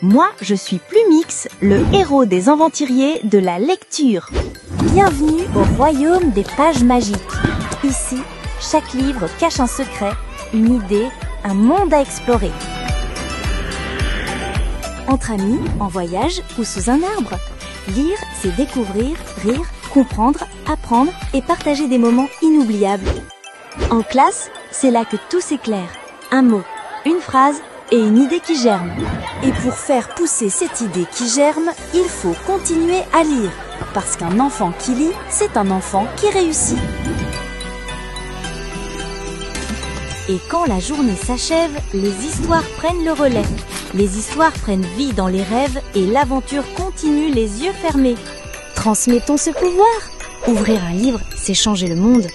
Moi, je suis Plumix, le héros des aventuriers de la lecture. Bienvenue au royaume des pages magiques. Ici, chaque livre cache un secret, une idée, un monde à explorer. Entre amis, en voyage ou sous un arbre. Lire, c'est découvrir, rire, comprendre, apprendre et partager des moments inoubliables. En classe, c'est là que tout s'éclaire. Un mot, une phrase et une idée qui germe. Et pour faire pousser cette idée qui germe, il faut continuer à lire. Parce qu'un enfant qui lit, c'est un enfant qui réussit. Et quand la journée s'achève, les histoires prennent le relais. Les histoires prennent vie dans les rêves et l'aventure continue les yeux fermés. Transmettons ce pouvoir. Ouvrir un livre, c'est changer le monde.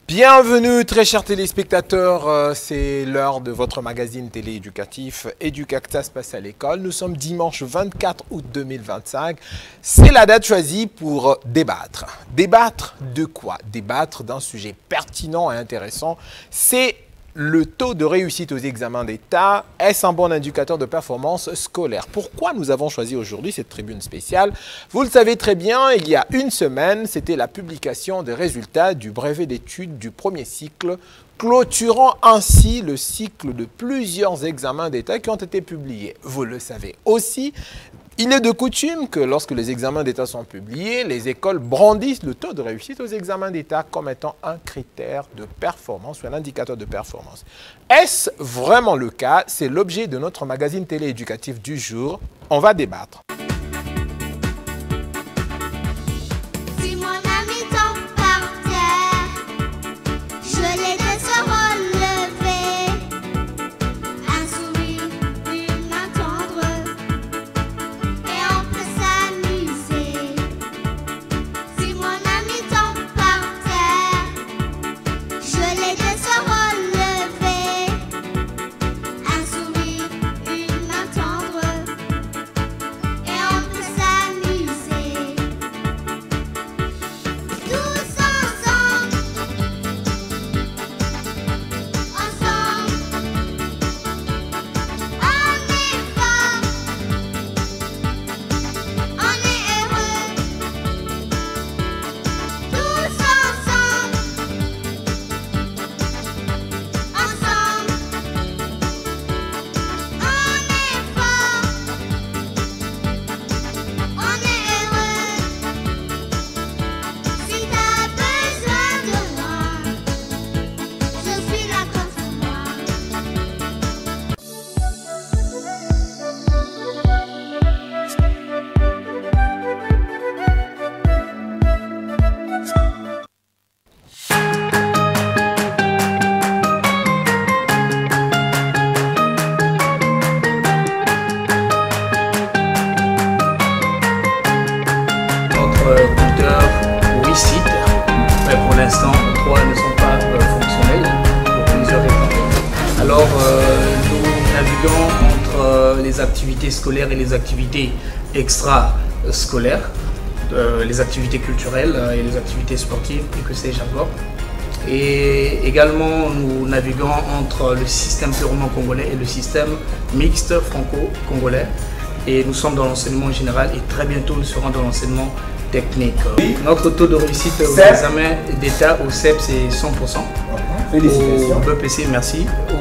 Bienvenue très chers téléspectateurs, c'est l'heure de votre magazine télééducatif Educactas passe à l'école. Nous sommes dimanche 24 août 2025, c'est la date choisie pour débattre. Débattre de quoi? Débattre d'un sujet pertinent et intéressant, c'est le taux de réussite aux examens d'État. Est-ce un bon indicateur de performance scolaire? Pourquoi nous avons choisi aujourd'hui cette tribune spéciale? Vous le savez très bien, il y a une semaine, c'était la publication des résultats du brevet d'études du premier cycle, clôturant ainsi le cycle de plusieurs examens d'État qui ont été publiés. Vous le savez aussi, il est de coutume que lorsque les examens d'État sont publiés, les écoles brandissent le taux de réussite aux examens d'État comme étant un critère de performance ou un indicateur de performance. Est-ce vraiment le cas? C'est l'objet de notre magazine télééducatif du jour. On va débattre. Activités scolaires et les activités extrascolaires, les activités culturelles et les activités sportives et que sais-je encore. Et également, nous naviguons entre le système purement congolais et le système mixte franco-congolais. Et nous sommes dans l'enseignement général et très bientôt nous serons dans l'enseignement technique. Notre taux de réussite aux examens d'État au CEP c'est 100%. Félicitations. Au BPC, merci. Au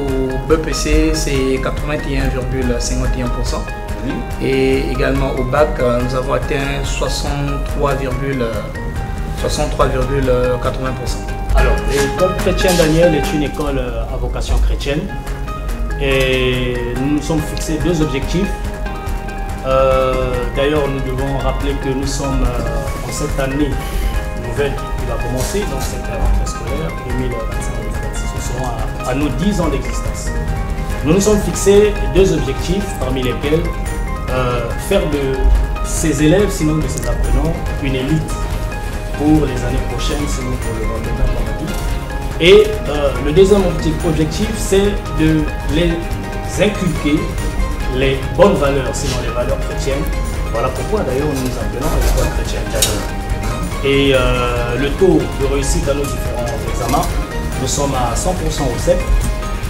BPC, c'est 81,51%. Et également au bac, nous avons atteint 63,80%. Alors, l'école chrétienne Daniel est une école à vocation chrétienne. Et nous nous sommes fixés deux objectifs. D'ailleurs, nous devons rappeler que nous sommes en cette année nouvelle qui va commencer, donc cette rentrée scolaire 2025-2026. Nous serons à nos 10 ans d'existence. Nous nous sommes fixés deux objectifs, parmi lesquels faire de ces élèves, sinon de ces apprenants, une élite pour les années prochaines, sinon pour le lendemain de la vie. Et le deuxième objectif, c'est de les inculquer les bonnes valeurs, sinon les valeurs chrétiennes. Voilà pourquoi d'ailleurs nous nous appelons l'école chrétienne. Et le taux de réussite à nos différents examens, nous sommes à 100% au CEP,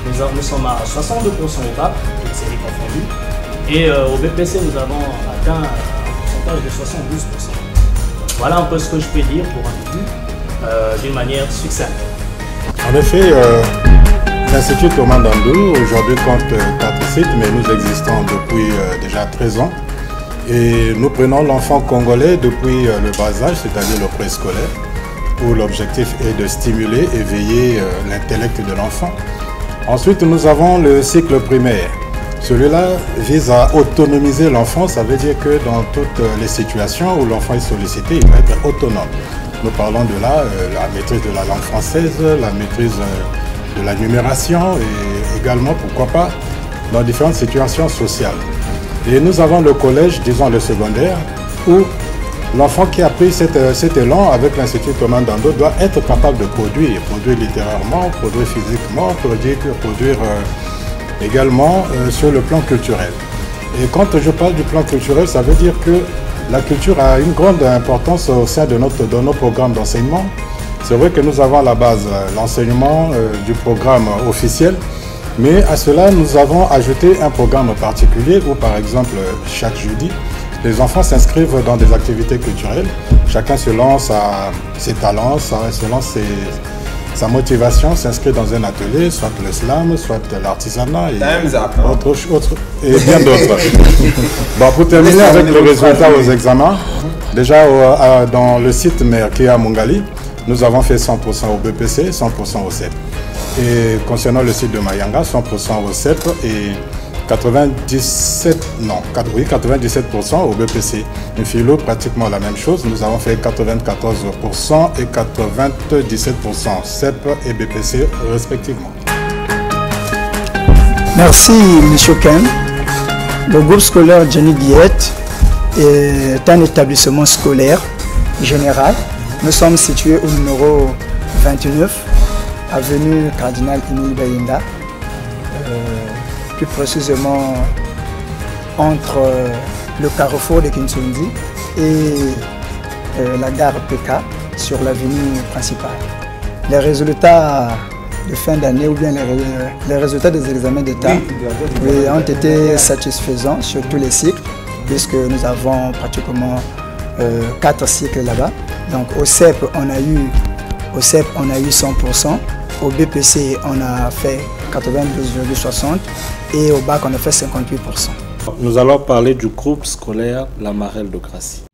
nous sommes à 62% au BAC, toutes séries confondues, et au BPC nous avons atteint un pourcentage de 72%. Voilà un peu ce que je peux dire pour un début, d'une manière succincte. En effet, l'Institut Thomas Ndandou aujourd'hui compte 4 sites, mais nous existons depuis déjà 13 ans. Et nous prenons l'enfant congolais depuis le bas âge, c'est-à-dire le préscolaire, où l'objectif est de stimuler et éveiller l'intellect de l'enfant. Ensuite, nous avons le cycle primaire. Celui-là vise à autonomiser l'enfant, ça veut dire que dans toutes les situations où l'enfant est sollicité, il va être autonome. Nous parlons de là la maîtrise de la langue française, la maîtrise de la numération et également, pourquoi pas, dans différentes situations sociales. Et nous avons le collège, disons le secondaire, où l'enfant qui a pris cet élan avec l'Institut Thomas Ndandou doit être capable de produire littérairement, produire physiquement, produire également sur le plan culturel. Et quand je parle du plan culturel, ça veut dire que la culture a une grande importance au sein de nos programmes d'enseignement. C'est vrai que nous avons à la base l'enseignement du programme officiel, mais à cela, nous avons ajouté un programme particulier où, par exemple, chaque jeudi, les enfants s'inscrivent dans des activités culturelles. Chacun selon ses talents, selon sa motivation, s'inscrit dans un atelier, soit le slam, soit l'artisanat et bien d'autres. Bon, pour terminer avec le résultat aux examens, déjà dans le site mère qui est à Mungali, nous avons fait 100% au BPC, 100% au CEP. Et concernant le site de Mayanga, 100% au CEP et 97% au BPC. Une philo, pratiquement la même chose. Nous avons fait 94% et 97% CEP et BPC respectivement. Merci M. Ken. Le groupe scolaire Jenny Guillette est un établissement scolaire général. Nous sommes situés au numéro 29, avenue Cardinal Emile Bayinda, plus précisément entre le carrefour de Kinsundi et la gare PK sur l'avenue principale. Les résultats de fin d'année ou bien les résultats des examens d'État ont été satisfaisants sur tous les cycles, puisque nous avons pratiquement 4 cycles là-bas. Donc au CEP, on a eu 100%, au BPC, on a fait 92,60% et au bac, on a fait 58%. Nous allons parler du groupe scolaire La Marelle de Gracie.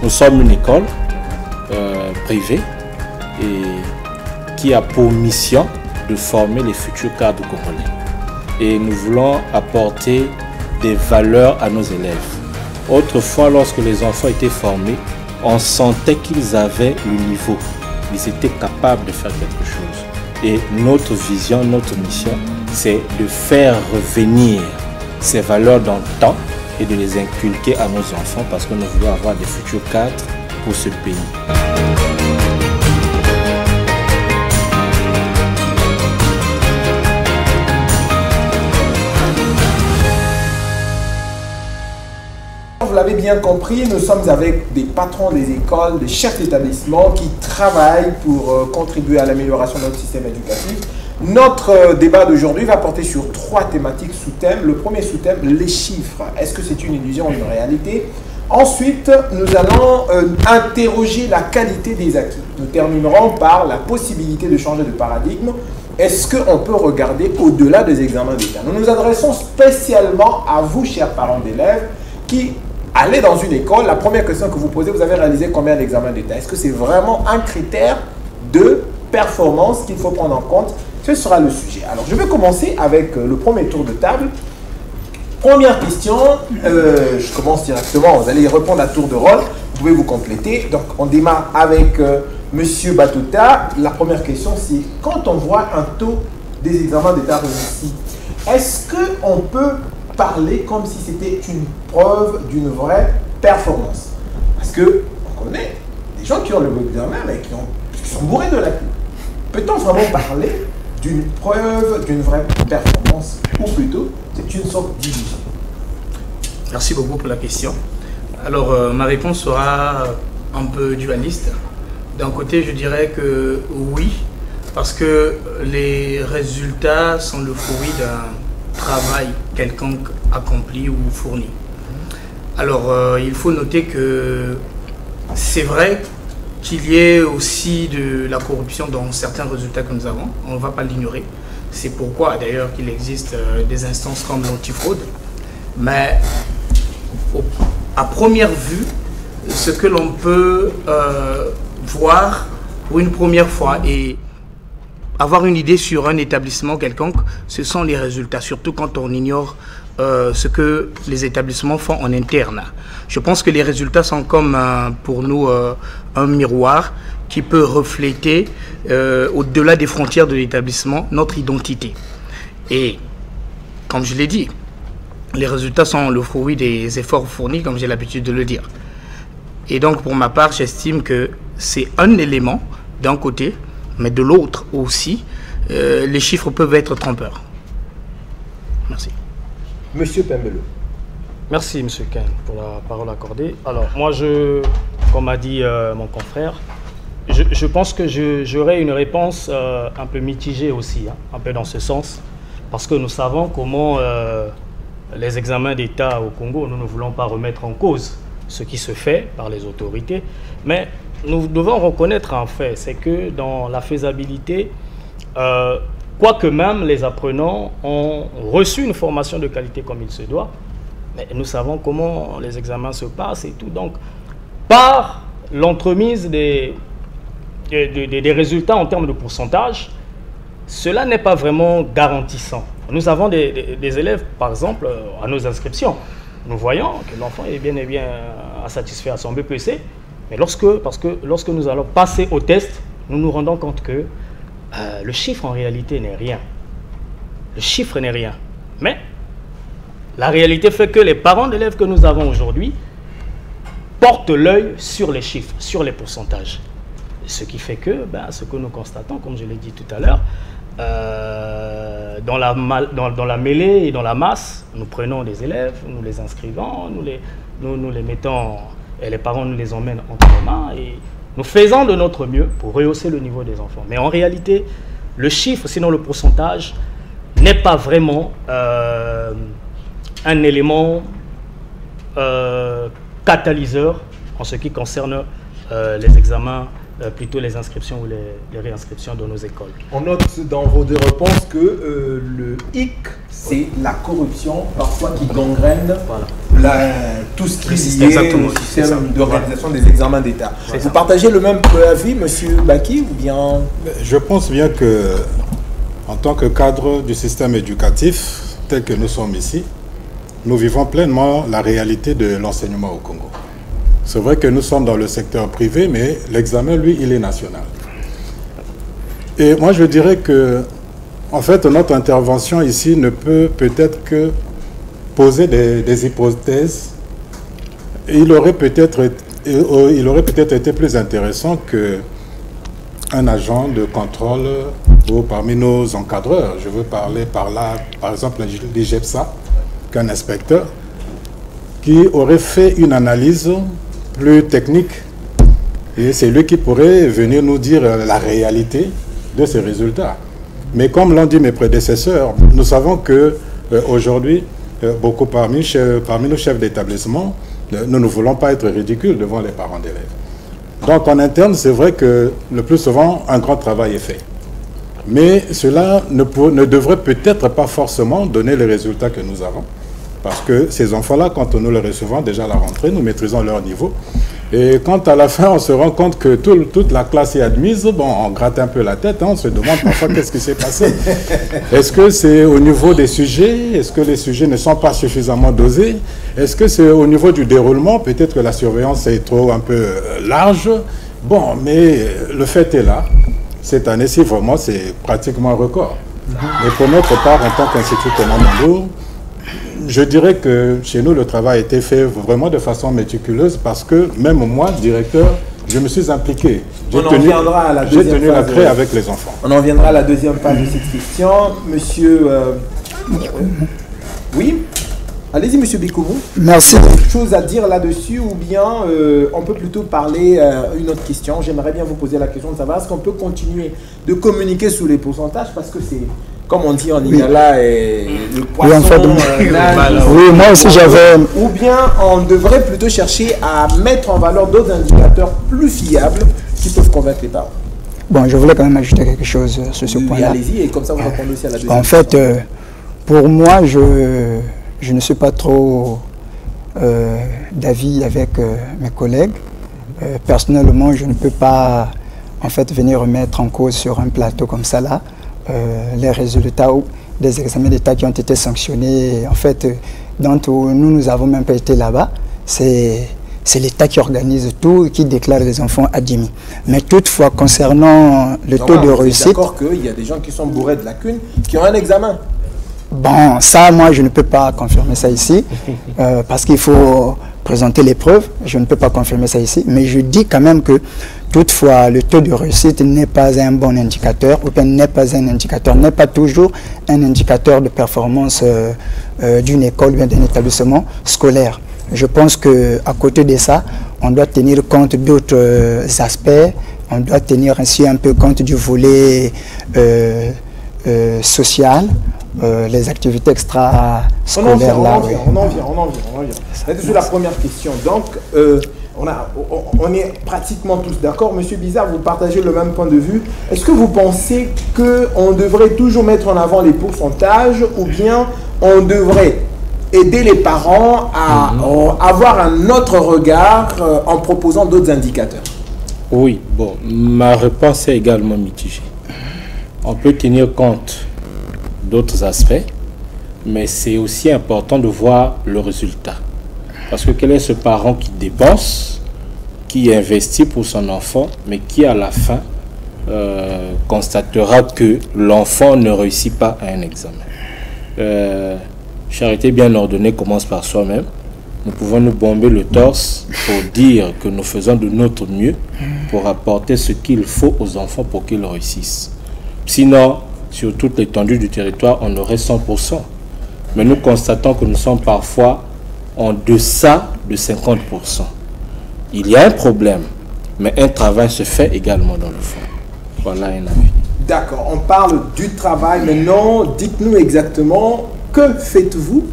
Nous sommes une école privée et qui a pour mission de former les futurs cadres congolais. Et nous voulons apporter des valeurs à nos élèves. Autrefois, lorsque les enfants étaient formés, on sentait qu'ils avaient le niveau. Ils étaient capables de faire quelque chose. Et notre vision, notre mission, c'est de faire revenir ces valeurs dans le temps et de les inculquer à nos enfants parce que nous voulons avoir des futurs cadres pour ce pays. Vous l'avez bien compris, nous sommes avec des patrons des écoles, des chefs d'établissement qui travaillent pour contribuer à l'amélioration de notre système éducatif. Notre débat d'aujourd'hui va porter sur 3 thématiques sous-thèmes. Le premier sous-thème, les chiffres. Est-ce que c'est une illusion ou une réalité? Ensuite, nous allons interroger la qualité des acquis. Nous terminerons par la possibilité de changer de paradigme. Est-ce qu'on peut regarder au-delà des examens d'État? Nous nous adressons spécialement à vous, chers parents d'élèves, qui allez dans une école. La première question que vous posez, vous avez réalisé combien d'examens d'État? Est-ce que c'est vraiment un critère de performance qu'il faut prendre en compte? Ce sera le sujet. Alors, je vais commencer avec le premier tour de table. Première question, je commence directement, vous allez répondre à tour de rôle, vous pouvez vous compléter. Donc, on démarre avec Monsieur Batuta. La première question, c'est quand on voit un taux des examens d'État réussis, est-ce qu'on peut parler comme si c'était une preuve d'une vraie performance? Parce qu'on connaît des gens qui ont le examen, mais qui sont bourrés de lacunes. Peut-on vraiment parler d'une preuve, d'une vraie performance, ou plutôt, c'est une sorte d'illusion? Merci beaucoup pour la question. Alors, ma réponse sera un peu dualiste. D'un côté, je dirais que oui, parce que les résultats sont le fruit d'un travail quelconque accompli ou fourni. Alors, il faut noter que c'est vrai qu'il y ait aussi de la corruption dans certains résultats que nous avons. On ne va pas l'ignorer. C'est pourquoi, d'ailleurs, qu'il existe des instances comme l'antifraude. Mais à première vue, ce que l'on peut voir pour une première fois et avoir une idée sur un établissement quelconque, ce sont les résultats, surtout quand on ignore ce que les établissements font en interne. Je pense que les résultats sont comme pour nous un miroir qui peut refléter au-delà des frontières de l'établissement notre identité. Et comme je l'ai dit, les résultats sont le fruit des efforts fournis, comme j'ai l'habitude de le dire. Et donc, pour ma part, j'estime que c'est un élément d'un côté, mais de l'autre aussi, les chiffres peuvent être trompeurs. Merci. Monsieur Pembele. Merci, Monsieur Ken, pour la parole accordée. Alors, moi, comme a dit mon confrère, je pense que j'aurais une réponse un peu mitigée aussi, hein, un peu dans ce sens, parce que nous savons comment les examens d'État au Congo, nous ne voulons pas remettre en cause ce qui se fait par les autorités, mais nous devons reconnaître un fait, c'est que dans la faisabilité, quoique même les apprenants ont reçu une formation de qualité comme il se doit, mais nous savons comment les examens se passent et tout. Donc, par l'entremise des résultats en termes de pourcentage, cela n'est pas vraiment garantissant. Nous avons des élèves, par exemple, à nos inscriptions. Nous voyons que l'enfant est bien et bien satisfait à son BPC, mais lorsque nous allons passer au test, nous nous rendons compte que le chiffre en réalité n'est rien. Le chiffre n'est rien. Mais la réalité fait que les parents d'élèves que nous avons aujourd'hui portent l'œil sur les chiffres, sur les pourcentages. Ce qui fait que, ce que nous constatons, comme je l'ai dit tout à l'heure, dans la mêlée et dans la masse, nous prenons des élèves, nous les inscrivons, nous les mettons, et les parents nous les emmènent entre les mains, et nous faisons de notre mieux pour rehausser le niveau des enfants. Mais en réalité, le chiffre, sinon le pourcentage, n'est pas vraiment un élément catalyseur en ce qui concerne les examens, plutôt les inscriptions ou les réinscriptions de nos écoles. On note dans vos deux réponses que le hic, c'est la corruption, parfois qui gangrène tout ce qui est lié au système d'organisation des examens d'État. Vous partagez le même avis, Monsieur Baki, ou bien? Je pense bien que, en tant que cadre du système éducatif, tel que nous sommes ici, nous vivons pleinement la réalité de l'enseignement au Congo. C'est vrai que nous sommes dans le secteur privé, mais l'examen, lui, il est national. Et moi, je dirais que, en fait, notre intervention ici ne peut peut-être que poser des hypothèses. Il aurait peut-être été plus intéressant qu'un agent de contrôle ou parmi nos encadreurs, je veux parler par exemple, l'IGEPSA, qu'un inspecteur, qui aurait fait une analyse plus technique, et c'est lui qui pourrait venir nous dire la réalité de ces résultats. Mais comme l'ont dit mes prédécesseurs, nous savons que aujourd'hui, beaucoup parmi nos chefs d'établissement, nous ne voulons pas être ridicules devant les parents d'élèves. Donc en interne, c'est vrai que le plus souvent, un grand travail est fait. Mais cela ne devrait peut-être pas forcément donner les résultats que nous avons. Parce que ces enfants-là, quand nous les recevons déjà à la rentrée, nous maîtrisons leur niveau. Et quand à la fin, on se rend compte que toute la classe est admise, bon, on gratte un peu la tête, hein, on se demande parfois qu'est-ce qui s'est passé. Est-ce que c'est au niveau des sujets? Est-ce que les sujets ne sont pas suffisamment dosés? Est-ce que c'est au niveau du déroulement? Peut-être que la surveillance est trop un peu large. Bon, mais le fait est là. Cette année-ci, vraiment, c'est pratiquement un record. Et pour notre part, en tant qu'Institut Thomas Mandou, je dirais que chez nous, le travail a été fait vraiment de façon méticuleuse parce que même moi, directeur, je me suis impliqué. On en viendra à la deuxième phase. J'ai tenu la craie avec les enfants. On en viendra à la deuxième phase de cette question. Monsieur... oui, allez-y, monsieur Bikoumou. Merci. Quelque chose à dire là-dessus ou bien on peut plutôt parler une autre question. J'aimerais bien vous poser la question de savoir est-ce qu'on peut continuer de communiquer sous les pourcentages parce que c'est, comme on dit en Lingala, et le poisson... Oui, en fait, oui, moi aussi j'avais... Ou bien on devrait plutôt chercher à mettre en valeur d'autres indicateurs plus fiables qui peuvent convaincre les parents. Bon, je voulais quand même ajouter quelque chose sur ce point-là. Allez-y, et comme ça vous répondez aussi à la deuxième question. En fait, pour moi, je ne suis pas trop d'avis avec mes collègues. Personnellement, je ne peux pas en fait venir remettre en cause sur un plateau comme ça là les résultats des examens d'État qui ont été sanctionnés. En fait, nous n'avons même pas été là-bas. C'est l'État qui organise tout, qui déclare les enfants admis. Mais toutefois, concernant le taux de réussite... D'accord qu'il y a des gens qui sont bourrés de lacunes, qui ont un examen. Bon, ça, moi, je ne peux pas confirmer ça ici, parce qu'il faut présenter les preuves. Je ne peux pas confirmer ça ici, mais je dis quand même que, toutefois, le taux de réussite n'est pas un bon indicateur, ou bien n'est pas un indicateur, n'est pas toujours un indicateur de performance d'une école ou bien d'un établissement scolaire. Je pense qu'à côté de ça, on doit tenir compte d'autres aspects, on doit tenir ainsi un peu compte du volet social, les activités extra-scolaires là. On en vient. C'est la première question. Donc, on est pratiquement tous d'accord. Monsieur Bizarre, vous partagez le même point de vue. Est-ce que vous pensez qu'on devrait toujours mettre en avant les pourcentages ou bien on devrait aider les parents à avoir un autre regard en proposant d'autres indicateurs? Oui, bon, ma réponse est également mitigée. On peut tenir compte d'autres aspects, mais c'est aussi important de voir le résultat. Parce que quel est ce parent qui dépense, qui investit pour son enfant, mais qui à la fin constatera que l'enfant ne réussit pas à un examen. Charité bien ordonnée commence par soi-même. Nous pouvons nous bomber le torse pour dire que nous faisons de notre mieux pour apporter ce qu'il faut aux enfants pour qu'ils réussissent. Sinon, sur toute l'étendue du territoire, on aurait 100%. Mais nous constatons que nous sommes parfois en deçà de 50%. Il y a un problème, mais un travail se fait également dans le fond. Voilà un avis. D'accord, on parle du travail. Maintenant, dites-nous exactement, que faites-vous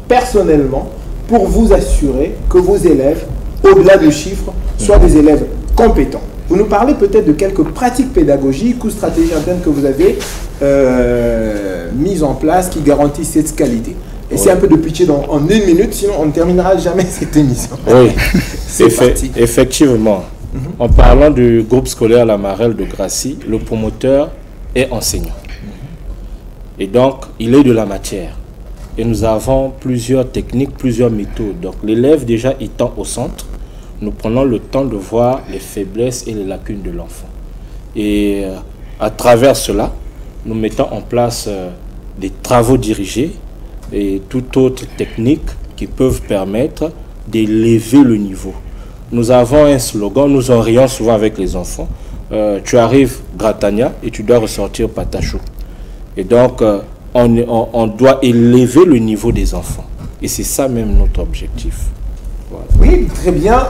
personnellement pour vous assurer que vos élèves, au-delà du chiffre, soient des élèves compétents? Vous nous parlez peut-être de quelques pratiques pédagogiques ou stratégies internes que vous avez mises en place qui garantissent cette qualité. Essayez un peu de pitcher en 1 minute, sinon on ne terminera jamais cette émission. Oui, effectivement. En parlant du groupe scolaire La Marelle de Gracie, le promoteur est enseignant. Et donc, il est de la matière. Et nous avons plusieurs techniques, plusieurs méthodes. Donc, l'élève déjà étant au centre, nous prenons le temps de voir les faiblesses et les lacunes de l'enfant. Et à travers cela, nous mettons en place des travaux dirigés et toute autre technique qui peuvent permettre d'élever le niveau. Nous avons un slogan, nous en rions souvent avec les enfants. Tu arrives Gratania et tu dois ressortir Patachou. Et donc, on doit élever le niveau des enfants. Et c'est ça même notre objectif. Voilà. Oui, très bien.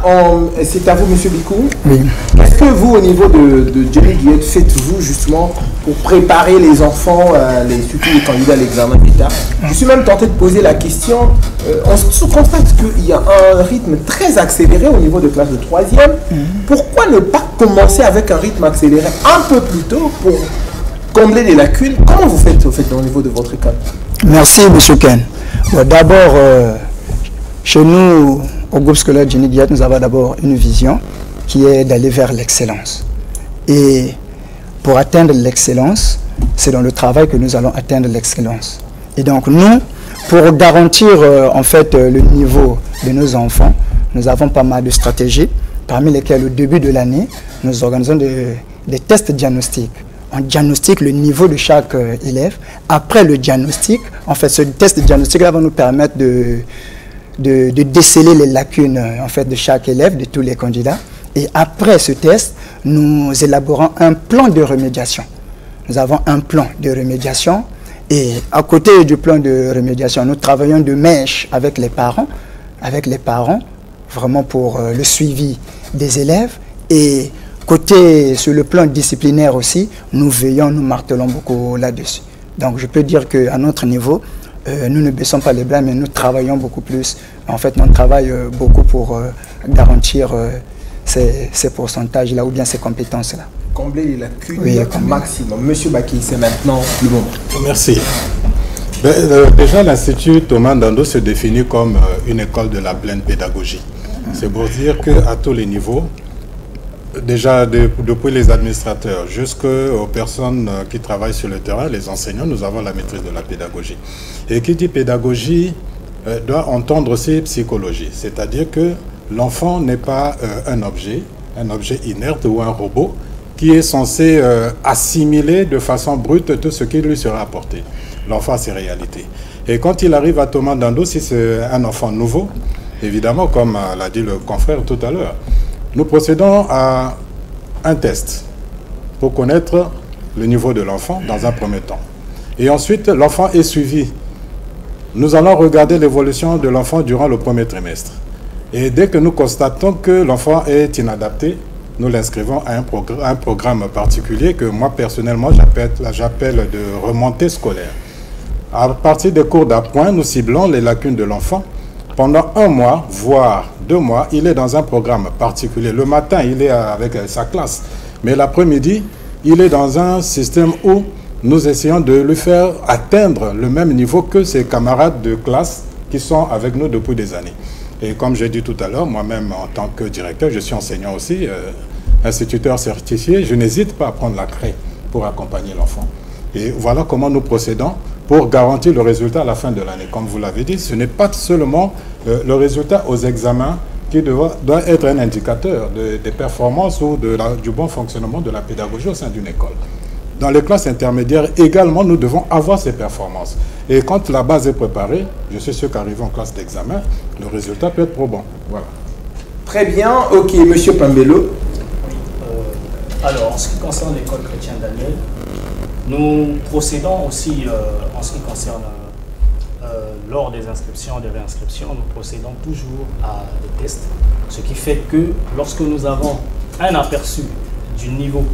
C'est à vous, M. Bikou. Oui. Qu'est-ce que vous, au niveau de Johnny Guillette, faites-vous justement pour préparer les enfants, surtout les candidats à l'examen d'État? Je suis même tenté de poser la question. On se constate qu'il y a un rythme très accéléré au niveau de classe de 3e. Pourquoi ne pas commencer avec un rythme accéléré un peu plus tôt pour combler les lacunes? Comment vous faites, au fait, au niveau de votre école? Merci, M. Ken. D'abord, chez nous, au groupe scolaire Johnny Guillette, nous avons d'abord une vision qui est d'aller vers l'excellence. Et pour atteindre l'excellence, c'est dans le travail que nous allons atteindre l'excellence. Et donc nous, pour garantir en fait le niveau de nos enfants, nous avons pas mal de stratégies, parmi lesquelles au début de l'année, nous organisons des tests diagnostiques. On diagnostique le niveau de chaque élève. Après le diagnostic, en fait, ce test diagnostic-là va nous permettre de déceler les lacunes en fait, de chaque élève, de tous les candidats. Et après ce test, nous élaborons un plan de remédiation. Nous avons un plan de remédiation et à côté du plan de remédiation, nous travaillons de mèche avec les parents, vraiment pour le suivi des élèves. Et sur le plan disciplinaire aussi, nous martelons beaucoup là-dessus. Donc je peux dire qu'à notre niveau, nous ne baissons pas les bras, mais nous travaillons beaucoup plus. En fait, on travaille beaucoup pour garantir ces pourcentages-là ou bien ces compétences-là. Combler les lacunes au maximum. Monsieur Baki, c'est maintenant le moment. Merci. Déjà, l'Institut Thomas Ndando se définit comme une école de la pleine pédagogie. C'est pour dire qu'à tous les niveaux, déjà depuis les administrateurs jusqu'aux personnes qui travaillent sur le terrain, les enseignants, nous avons la maîtrise de la pédagogie. Et qui dit pédagogie doit entendre aussi psychologie. C'est-à-dire que l'enfant n'est pas un objet inerte ou un robot qui est censé assimiler de façon brute tout ce qui lui sera apporté. L'enfant a ses réalités. Et quand il arrive à Thomas Ndando, si c'est un enfant nouveau, évidemment, comme l'a dit le confrère tout à l'heure, nous procédons à un test pour connaître le niveau de l'enfant dans un premier temps. Et ensuite, l'enfant est suivi. Nous allons regarder l'évolution de l'enfant durant le premier trimestre. Et dès que nous constatons que l'enfant est inadapté, nous l'inscrivons à un programme particulier que moi, personnellement, j'appelle de remontée scolaire. À partir des cours d'appoint, nous ciblons les lacunes de l'enfant. Pendant 1 mois, voire 2 mois, il est dans un programme particulier. Le matin, il est avec sa classe. Mais l'après-midi, il est dans un système où nous essayons de lui faire atteindre le même niveau que ses camarades de classe qui sont avec nous depuis des années. Et comme j'ai dit tout à l'heure, moi-même, en tant que directeur, je suis enseignant aussi, instituteur certifié, je n'hésite pas à prendre la craie pour accompagner l'enfant. Et voilà comment nous procédons pour garantir le résultat à la fin de l'année. Comme vous l'avez dit, ce n'est pas seulement le résultat aux examens qui doit être un indicateur des performances ou du bon fonctionnement de la pédagogie au sein d'une école. Dans les classes intermédiaires également, nous devons avoir ces performances. Et quand la base est préparée, je suis sûr qu'arrivé en classe d'examen, le résultat peut être probant. Voilà. Très bien. Ok, Monsieur Pambello. Alors, en ce qui concerne l'école chrétienne Daniel, nous procédons aussi, en ce qui concerne lors des inscriptions, des réinscriptions, nous procédons toujours à des tests. Ce qui fait que lorsque nous avons un aperçu du niveau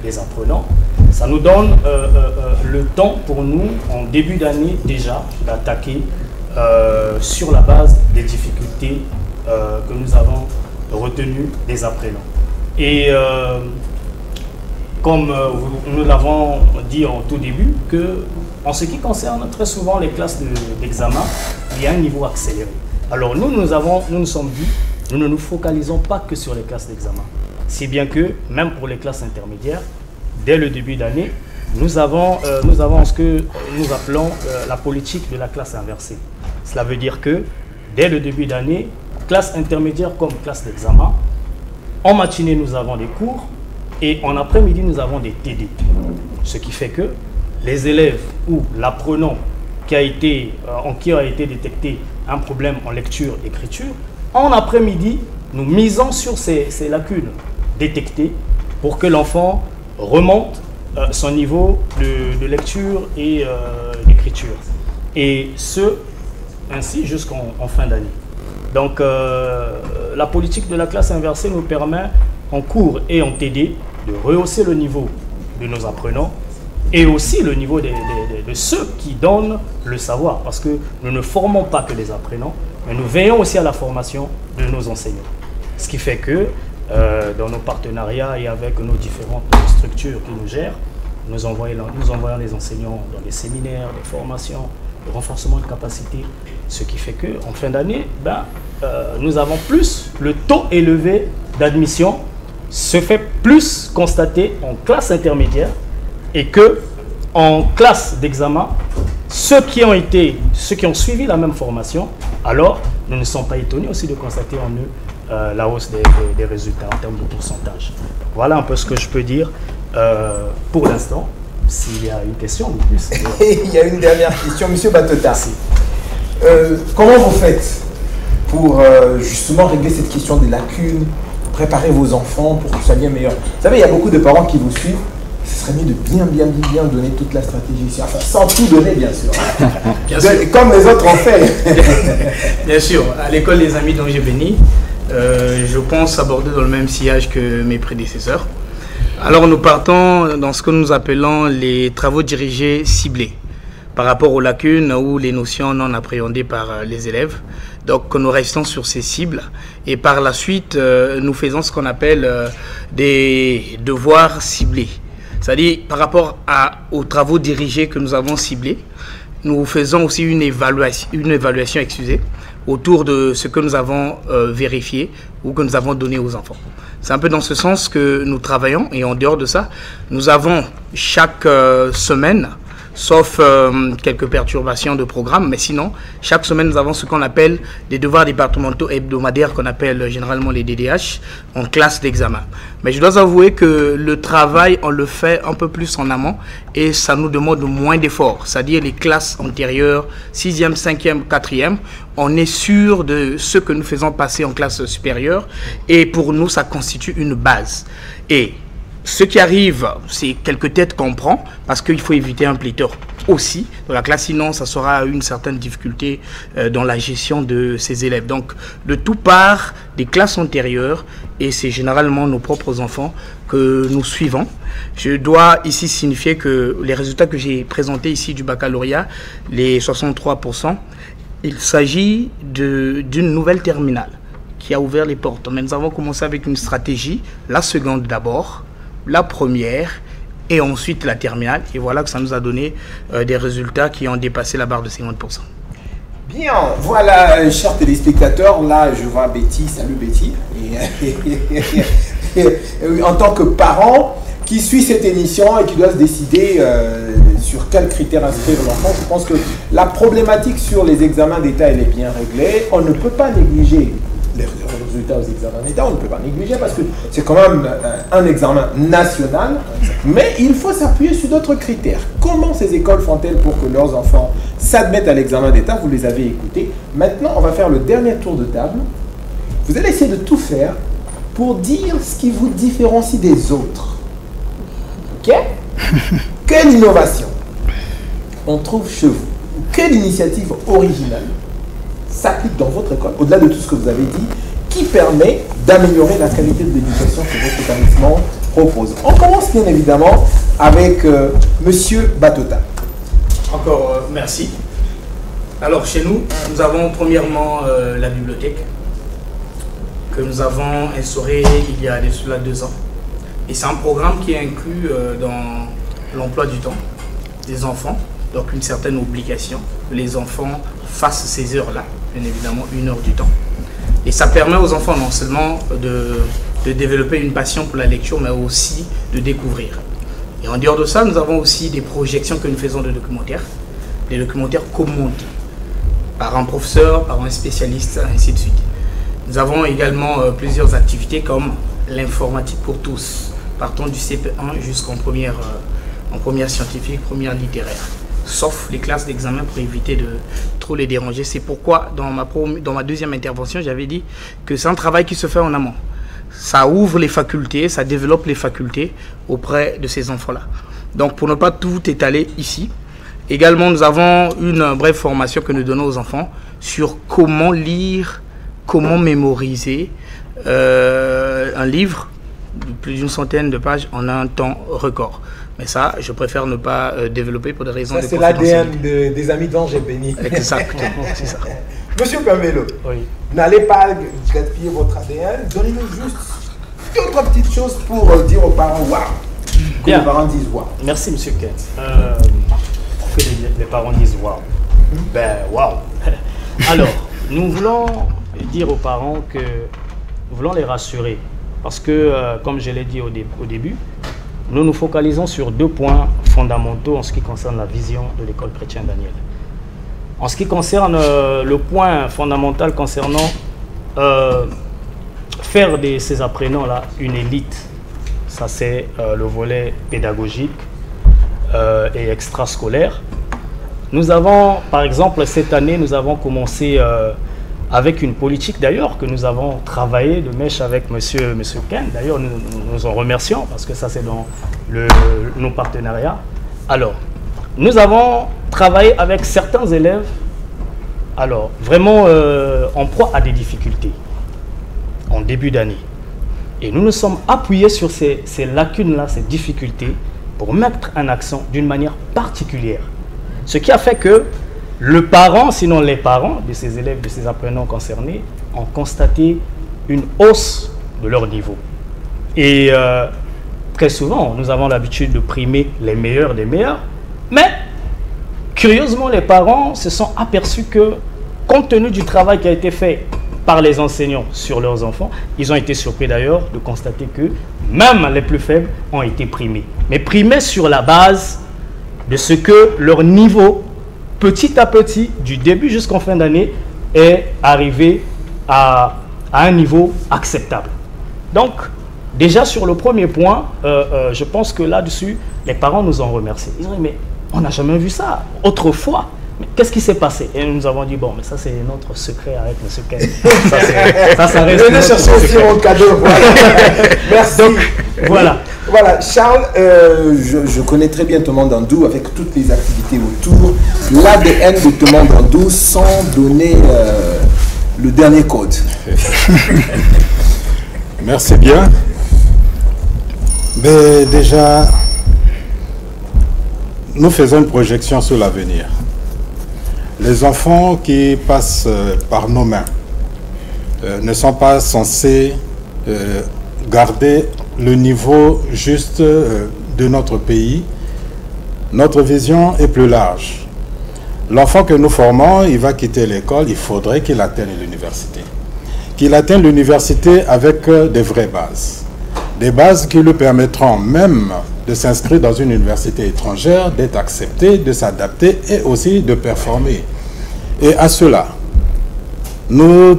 des apprenants, ça nous donne le temps pour nous, en début d'année déjà, d'attaquer sur la base des difficultés que nous avons retenues des apprenants. Et comme nous l'avons dit en tout début, que en ce qui concerne très souvent les classes d'examen, il y a un niveau accéléré. Alors nous nous sommes dit, nous ne nous focalisons pas que sur les classes d'examen. Si bien que, même pour les classes intermédiaires, dès le début d'année, nous avons ce que nous appelons la politique de la classe inversée. Cela veut dire que, dès le début d'année, classe intermédiaire comme classe d'examen, en matinée, nous avons des cours et en après-midi, nous avons des TD. Ce qui fait que les élèves ou l'apprenant en qui a été détecté un problème en lecture-écriture, en après-midi, nous misons sur ces lacunes détectées pour que l'enfant remonte son niveau de lecture et d'écriture. Et ce, ainsi jusqu'en fin d'année. Donc, la politique de la classe inversée nous permet, en cours et en TD, de rehausser le niveau de nos apprenants et aussi le niveau de ceux qui donnent le savoir. Parce que nous ne formons pas que les apprenants, mais nous veillons aussi à la formation de nos enseignants. Ce qui fait que, dans nos partenariats et avec nos différentes structures qui nous gèrent, nous envoyons les enseignants dans des séminaires, des formations, de renforcement de capacité. Ce qui fait qu'en fin d'année, nous avons plus le taux élevé d'admission se fait plus constater en classe intermédiaire et que en classe d'examen, ceux qui ont suivi la même formation, alors nous ne sommes pas étonnés aussi de constater en eux la hausse des résultats en termes de pourcentage. Voilà un peu ce que je peux dire pour l'instant. S'il y a une question de plus. Il y a une dernière question, Monsieur Batota. Comment vous faites pour justement régler cette question des lacunes préparer vos enfants pour que ça soit meilleur. Vous savez, il y a beaucoup de parents qui vous suivent. Ce serait mieux de bien donner toute la stratégie ici. Enfin, sans tout donner, bien sûr. Bien sûr. Comme les autres ont fait. Bien sûr. À l'école des amis dont j'ai béni, je pense aborder dans le même sillage que mes prédécesseurs. Alors, nous partons dans ce que nous appelons les travaux dirigés ciblés par rapport aux lacunes ou les notions non appréhendées par les élèves. Donc, nous restons sur ces cibles et par la suite, nous faisons ce qu'on appelle des devoirs ciblés. C'est-à-dire, par rapport aux travaux dirigés que nous avons ciblés, nous faisons aussi une évaluation autour de ce que nous avons vérifié ou que nous avons donné aux enfants. C'est un peu dans ce sens que nous travaillons et en dehors de ça, nous avons chaque semaine, sauf quelques perturbations de programme, mais sinon, chaque semaine, nous avons ce qu'on appelle des devoirs départementaux hebdomadaires qu'on appelle généralement les DDH en classe d'examen. Mais je dois avouer que le travail, on le fait un peu plus en amont et ça nous demande moins d'efforts. C'est-à-dire les classes antérieures, 6e, 5e, 4e, on est sûr de ce que nous faisons passer en classe supérieure et pour nous, ça constitue une base. Et ce qui arrive, c'est quelques têtes qu'on prend parce qu'il faut éviter un pléthore aussi dans la classe, sinon ça sera une certaine difficulté dans la gestion de ces élèves. Donc le tout part des classes antérieures et c'est généralement nos propres enfants que nous suivons. Je dois ici signifier que les résultats que j'ai présentés ici du baccalauréat, les 63%, il s'agit d'une nouvelle terminale qui a ouvert les portes. Mais nous avons commencé avec une stratégie, la seconde d'abord, la première et ensuite la terminale. Et voilà que ça nous a donné des résultats qui ont dépassé la barre de 50%. Bien, voilà, chers téléspectateurs, là je vois Betty, salut Betty. Et en tant que parent qui suit cette émission et qui doit se décider sur quels critères inscrire l'enfant, je pense que la problématique sur les examens d'État, elle est bien réglée. On ne peut pas négliger les résultats aux examens d'État, on ne peut pas négliger parce que c'est quand même un examen national, mais il faut s'appuyer sur d'autres critères. Comment ces écoles font-elles pour que leurs enfants s'admettent à l'examen d'État? Vous les avez écoutés. Maintenant, on va faire le dernier tour de table. Vous allez essayer de tout faire pour dire ce qui vous différencie des autres. Ok? Quelle innovation on trouve chez vous? Quelle initiative originale s'applique dans votre école, au-delà de tout ce que vous avez dit, qui permet d'améliorer la qualité de l'éducation que votre établissement propose? On commence bien évidemment avec Monsieur Batota. Encore merci. Alors chez nous, nous avons premièrement la bibliothèque que nous avons instaurée il y a cela 2 ans. Et c'est un programme qui est inclus dans l'emploi du temps des enfants, donc une certaine obligation que les enfants fassent ces heures-là, bien évidemment 1 heure du temps. Et ça permet aux enfants non seulement de développer une passion pour la lecture, mais aussi de découvrir. Et en dehors de ça, nous avons aussi des projections que nous faisons de documentaires, des documentaires commentés par un professeur, par un spécialiste, ainsi de suite. Nous avons également plusieurs activités comme l'informatique pour tous, partant du CP1 jusqu'en première scientifique, première littéraire, sauf les classes d'examen pour éviter de trop les déranger. C'est pourquoi dans ma deuxième intervention, j'avais dit que c'est un travail qui se fait en amont. Ça ouvre les facultés, ça développe les facultés auprès de ces enfants-là. Donc pour ne pas tout étaler ici, également nous avons une brève formation que nous donnons aux enfants sur comment lire, comment mémoriser un livre de plus d'une centaine de pages en un temps record. Mais ça, je préfère ne pas développer pour des raisons de confidentialité. C'est l'ADN des amis dont j'ai béni. Exactement, c'est ça. Monsieur Pamelo, Oui. n'allez pas gaspiller votre ADN, donnez-nous juste d'autres petites choses pour dire aux parents waouh. Que Bien. les parents disent waouh. Merci, monsieur Kent. Pour que les parents disent waouh. Ben, waouh. Alors, nous voulons dire aux parents que nous voulons les rassurer. Parce que, comme je l'ai dit au début, nous nous focalisons sur 2 points fondamentaux en ce qui concerne la vision de l'école chrétienne Daniel. En ce qui concerne le point fondamental concernant faire de ces apprenants-là une élite, ça c'est le volet pédagogique et extrascolaire. Nous avons, par exemple, cette année, nous avons commencé avec une politique d'ailleurs que nous avons travaillé de mèche avec monsieur Ken. D'ailleurs, nous en remercions parce que ça c'est dans nos partenariats. Alors, nous avons travaillé avec certains élèves, alors vraiment en proie à des difficultés en début d'année. Et nous nous sommes appuyés sur ces lacunes-là, ces difficultés, pour mettre un accent d'une manière particulière. Ce qui a fait que le parent, sinon les parents de ces élèves, de ces apprenants concernés, ont constaté une hausse de leur niveau. Et très souvent, nous avons l'habitude de primer les meilleurs des meilleurs, mais curieusement, les parents se sont aperçus que, compte tenu du travail qui a été fait par les enseignants sur leurs enfants, ils ont été surpris d'ailleurs de constater que même les plus faibles ont été primés. Mais primés sur la base de ce que leur niveau, petit à petit, du début jusqu'en fin d'année, est arrivé à un niveau acceptable. Donc, déjà sur le premier point, je pense que là-dessus, les parents nous ont remerciés. Ils ont dit, mais on n'a jamais vu ça autrefois. Qu'est-ce qui s'est passé? Et nous avons dit, bon, mais ça c'est notre secret avec M. Ken. Ça reste venez chercher aussi mon cadeau. Voilà. Merci. Donc, voilà. Voilà, Charles, je connais très bien Thomas Dandou avec toutes les activités autour. L'ADN de Thomas Dandou sans donner le dernier code. Merci bien. Mais déjà, nous faisons une projection sur l'avenir. Les enfants qui passent par nos mains ne sont pas censés garder le niveau juste de notre pays. Notre vision est plus large. L'enfant que nous formons, il va quitter l'école, il faudrait qu'il atteigne l'université. Qu'il atteigne l'université avec des vraies bases. Des bases qui lui permettront même de s'inscrire dans une université étrangère, d'être accepté, de s'adapter et aussi de performer. Et à cela, nous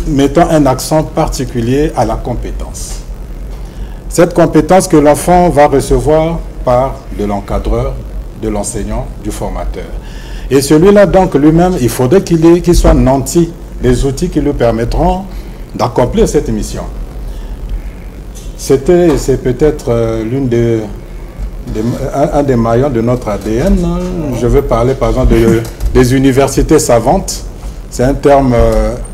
mettons un accent particulier à la compétence. Cette compétence que l'enfant va recevoir par de l'encadreur, de l'enseignant, du formateur. Et celui-là, donc, lui-même, il faudrait qu'il soit nanti des outils qui lui permettront d'accomplir cette mission. C'est peut-être un des maillons de notre ADN. Je veux parler par exemple des universités savantes. C'est un terme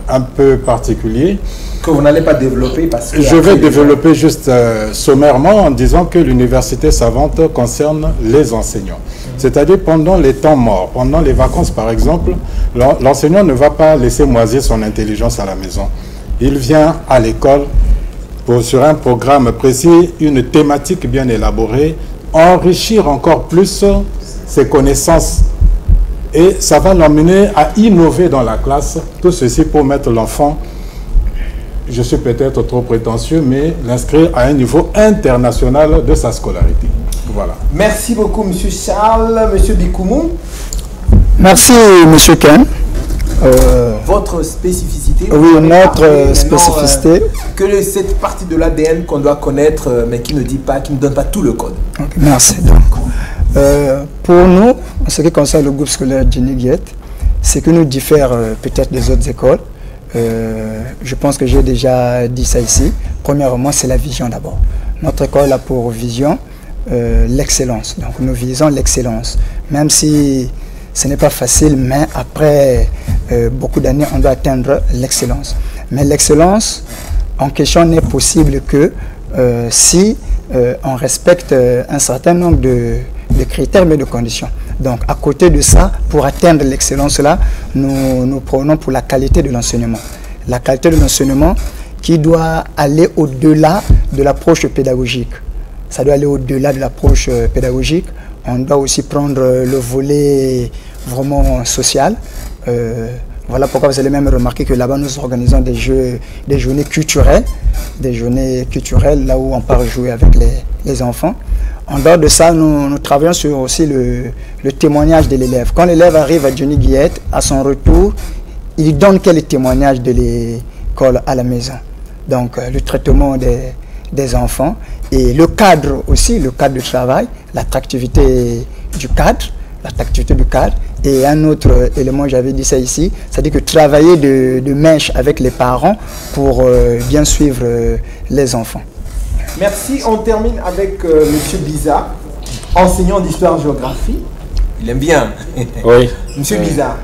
un peu particulier. Que vous n'allez pas développer parce que... Je vais développer juste sommairement en disant que l'université savante concerne les enseignants. C'est-à-dire pendant les temps morts, pendant les vacances par exemple, l'enseignant ne va pas laisser moisir son intelligence à la maison. Il vient à l'école sur un programme précis, une thématique bien élaborée, enrichir encore plus ses connaissances. Et ça va l'emmener à innover dans la classe. Tout ceci pour mettre l'enfant, je suis peut-être trop prétentieux, mais l'inscrire à un niveau international de sa scolarité. Voilà. Merci beaucoup, M. Charles. M. Bikoumou. Merci, M. Ken. Votre spécificité? Oui, notre spécificité. Que cette partie de l'ADN qu'on doit connaître, mais qui ne dit pas, qui ne donne pas tout le code. Okay, merci. Donc, pour nous, en ce qui concerne le groupe scolaire Jenny Guiette, c'est que nous diffère peut-être des autres écoles. Je pense que j'ai déjà dit ça ici. Premièrement, c'est la vision d'abord. Notre école a pour vision l'excellence. Donc nous visons l'excellence. Même si ce n'est pas facile, mais après beaucoup d'années, on doit atteindre l'excellence. Mais l'excellence en question n'est possible que si on respecte un certain nombre de critères mais de conditions. Donc à côté de ça, pour atteindre l'excellence-là, nous prenons pour la qualité de l'enseignement. La qualité de l'enseignement qui doit aller au-delà de l'approche pédagogique. Ça doit aller au-delà de l'approche pédagogique. On doit aussi prendre le volet vraiment social. Voilà pourquoi vous allez même remarquer que là-bas, nous organisons des journées culturelles. Des journées culturelles là où on part jouer avec les enfants. En dehors de ça, nous travaillons sur aussi le témoignage de l'élève. Quand l'élève arrive à Jenny Guiette, à son retour, il donne quel témoignage de l'école à la maison. Donc, le traitement des enfants et le cadre aussi, le cadre de travail, l'attractivité du cadre Et un autre élément, j'avais dit ça ici, c'est-à-dire que travailler de mèche avec les parents pour bien suivre les enfants. Merci. On termine avec M. Biza, enseignant d'histoire-géographie. Il aime bien. Oui. Monsieur Biza,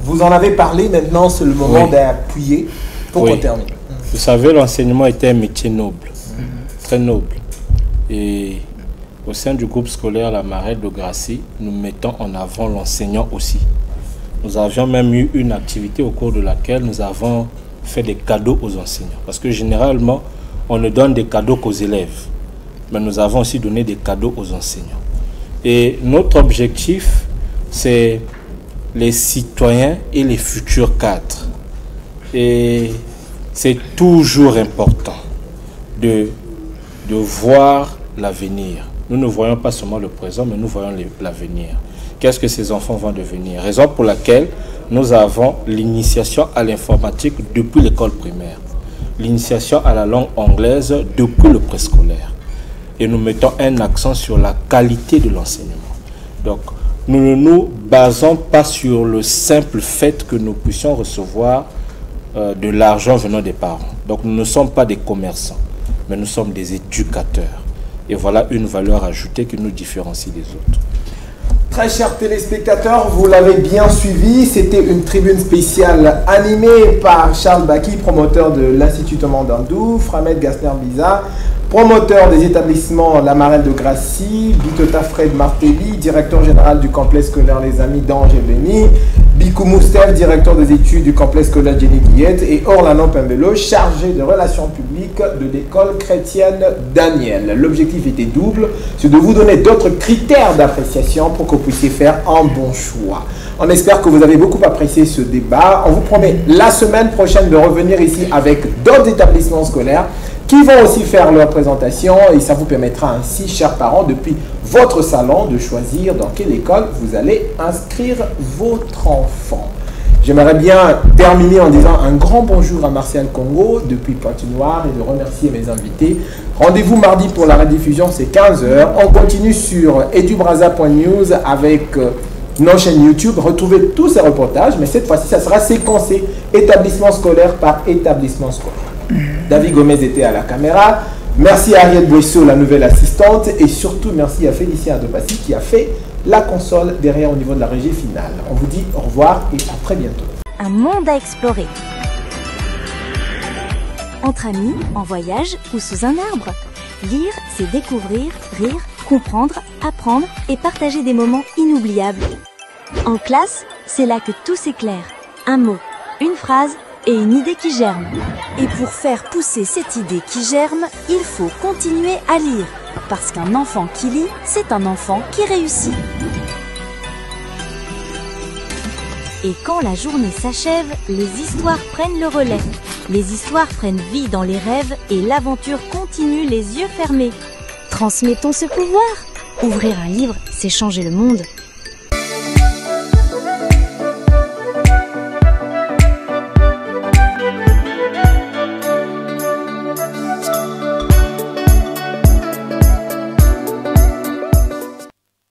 vous en avez parlé, maintenant c'est le moment d'appuyer pour qu'on termine. Vous savez, l'enseignement était un métier noble, très noble. Et au sein du groupe scolaire La Marelle de Gracie, nous mettons en avant l'enseignant aussi. Nous avions même eu une activité au cours de laquelle nous avons fait des cadeaux aux enseignants. Parce que généralement, on ne donne des cadeaux qu'aux élèves. Mais nous avons aussi donné des cadeaux aux enseignants. Et notre objectif, c'est les citoyens et les futurs cadres. Et c'est toujours important de voir l'avenir. Nous ne voyons pas seulement le présent, mais nous voyons l'avenir. Qu'est-ce que ces enfants vont devenir? Raison pour laquelle nous avons l'initiation à l'informatique depuis l'école primaire, l'initiation à la langue anglaise depuis le préscolaire. Et nous mettons un accent sur la qualité de l'enseignement. Donc, nous ne nous basons pas sur le simple fait que nous puissions recevoir de l'argent venant des parents. Donc, nous ne sommes pas des commerçants, mais nous sommes des éducateurs. Et voilà une valeur ajoutée qui nous différencie des autres. Très chers téléspectateurs, vous l'avez bien suivi, c'était une tribune spéciale animée par Charles Baki, promoteur de l'Institut Thomas Dandou, Framed Gassner Biza, promoteur des établissements La Marelle de Gracie, Bitota Fred Martelly, directeur général du complexe scolaire Les Amis d'Ange et Béni, Bikou Moustef, directeur des études du complexe scolaire Jenny Guillette, et Orlando Pembelo, chargé de relations publiques de l'école chrétienne Daniel. L'objectif était double, c'est de vous donner d'autres critères d'appréciation pour que vous puissiez faire un bon choix. On espère que vous avez beaucoup apprécié ce débat. On vous promet la semaine prochaine de revenir ici avec d'autres établissements scolaires qui vont aussi faire leur présentation, et ça vous permettra ainsi, chers parents, depuis votre salon, de choisir dans quelle école vous allez inscrire votre enfant. J'aimerais bien terminer en disant un grand bonjour à Martial Congo depuis Pointe-Noire et de remercier mes invités. Rendez-vous mardi pour la rediffusion, c'est 15 h. On continue sur edubraza.news avec nos chaînes YouTube. Retrouvez tous ces reportages, mais cette fois-ci, ça sera séquencé établissement scolaire par établissement scolaire. David Gomez était à la caméra. Merci à Ariel Boisseau, la nouvelle assistante. Et surtout, merci à Félicien Adopassi qui a fait la console derrière au niveau de la régie finale. On vous dit au revoir et à très bientôt. Un monde à explorer. Entre amis, en voyage ou sous un arbre. Lire, c'est découvrir, rire, comprendre, apprendre et partager des moments inoubliables. En classe, c'est là que tout s'éclaire. Un mot, une phrase et une idée qui germe. Et pour faire pousser cette idée qui germe, il faut continuer à lire. Parce qu'un enfant qui lit, c'est un enfant qui réussit. Et quand la journée s'achève, les histoires prennent le relais. Les histoires prennent vie dans les rêves et l'aventure continue les yeux fermés. Transmettons ce pouvoir. Ouvrir un livre, c'est changer le monde.